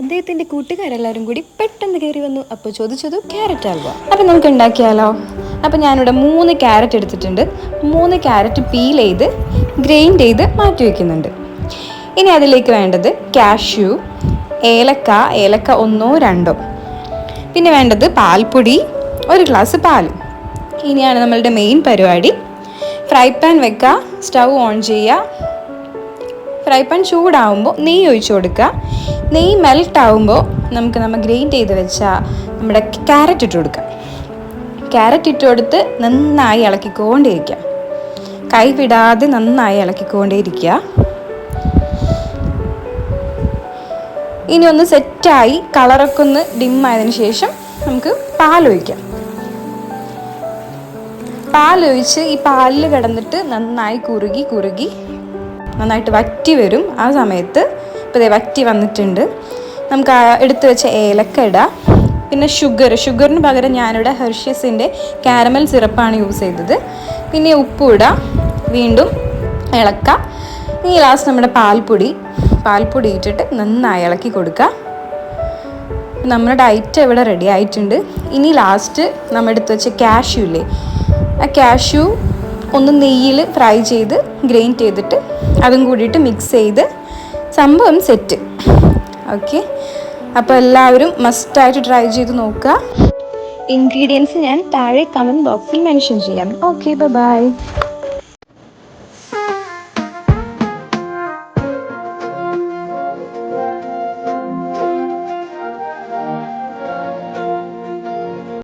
അദ്ദേഹത്തിൻ്റെ കൂട്ടുകാരെല്ലാവരും കൂടി പെട്ടെന്ന് കയറി വന്നു. അപ്പോൾ ചോദിച്ചതു ക്യാരറ്റ് ഹൽവ. അപ്പം നമുക്ക് ഉണ്ടാക്കിയാലോ? അപ്പം ഞാനിവിടെ 3 ക്യാരറ്റ് എടുത്തിട്ടുണ്ട്. 3 ക്യാരറ്റ് പീൽ ചെയ്ത് ഗ്രൈൻഡ് ചെയ്ത് മാറ്റി വയ്ക്കുന്നുണ്ട്. ഇനി അതിലേക്ക് വേണ്ടത് കാഷ്യൂ, ഏലക്ക 1 2, പിന്നെ വേണ്ടത് പാൽപ്പൊടി 1 ഗ്ലാസ് പാൽ. ഇനിയാണ് നമ്മളുടെ മെയിൻ പരിപാടി. ഫ്രൈ പാൻ വെക്കുക, സ്റ്റൗ ഓൺ ചെയ്യുക. ഫ്രൈ പാൻ ചൂടാവുമ്പോൾ നെയ്യ് ഒഴിച്ചു കൊടുക്കുക. നെയ്യ് മെൽറ്റ് ആവുമ്പോൾ നമ്മൾ ഗ്രൈൻഡ് ചെയ്ത് വെച്ച നമ്മുടെ ക്യാരറ്റ് ഇട്ട് കൊടുക്കുക. ക്യാരറ്റ് ഇട്ട് കൊടുത്ത് നന്നായി ഇളക്കിക്കൊണ്ടേയിരിക്കുക. കൈ വിടാതെ നന്നായി ഇളക്കിക്കൊണ്ടേയിരിക്കുക. ഇനി ഒന്ന് സെറ്റായി കളറൊക്കെ ഒന്ന് ഡിമ്മായതിനു ശേഷം നമുക്ക് പാലൊഴിക്കാം. പാലൊഴിച്ച് ഈ പാലിൽ കിടന്നിട്ട് നന്നായി കുറുകി നന്നായിട്ട് വറ്റി വരും. ആ സമയത്ത് ഇപ്പോൾ വറ്റി വന്നിട്ടുണ്ട്. നമുക്ക് എടുത്തു വെച്ച ഏലക്ക ഇടാം. പിന്നെ ഷുഗറിന് പകരം ഞാനിവിടെ ഹെർഷീസിൻ്റെ കാരമൽ സിറപ്പാണ് യൂസ് ചെയ്തത്. പിന്നെ ഉപ്പ് ഇടാം, വീണ്ടും ഇളക്കാം. ഇനി ലാസ്റ്റ് നമ്മുടെ പാൽപ്പൊടി ഇട്ടിട്ട് നന്നായി ഇളക്കി കൊടുക്കുക. നമ്മുടെ ഐറ്റം ഇവിടെ റെഡി ആയിട്ടുണ്ട്. ഇനി ലാസ്റ്റ് നമ്മൾ എടുത്ത് വെച്ച കാഷ്യൂ ഇല്ലേ, ആ കാഷ്യൂ ഒന്ന് നെയ്യിൽ ഫ്രൈ ചെയ്ത് ഗ്രൈൻഡ് ചെയ്തിട്ട് അതും കൂടിയിട്ട് മിക്സ് ചെയ്ത് സംഭവം സെറ്റ്. ഓക്കെ, അപ്പോൾ എല്ലാവരും മസ്റ്റായിട്ട് ട്രൈ ചെയ്ത് നോക്കുക. ഇൻഗ്രീഡിയൻസ് ഞാൻ താഴെ കമൻറ്റ് ബോക്സിൽ മെൻഷൻ ചെയ്യാം. Okay, by.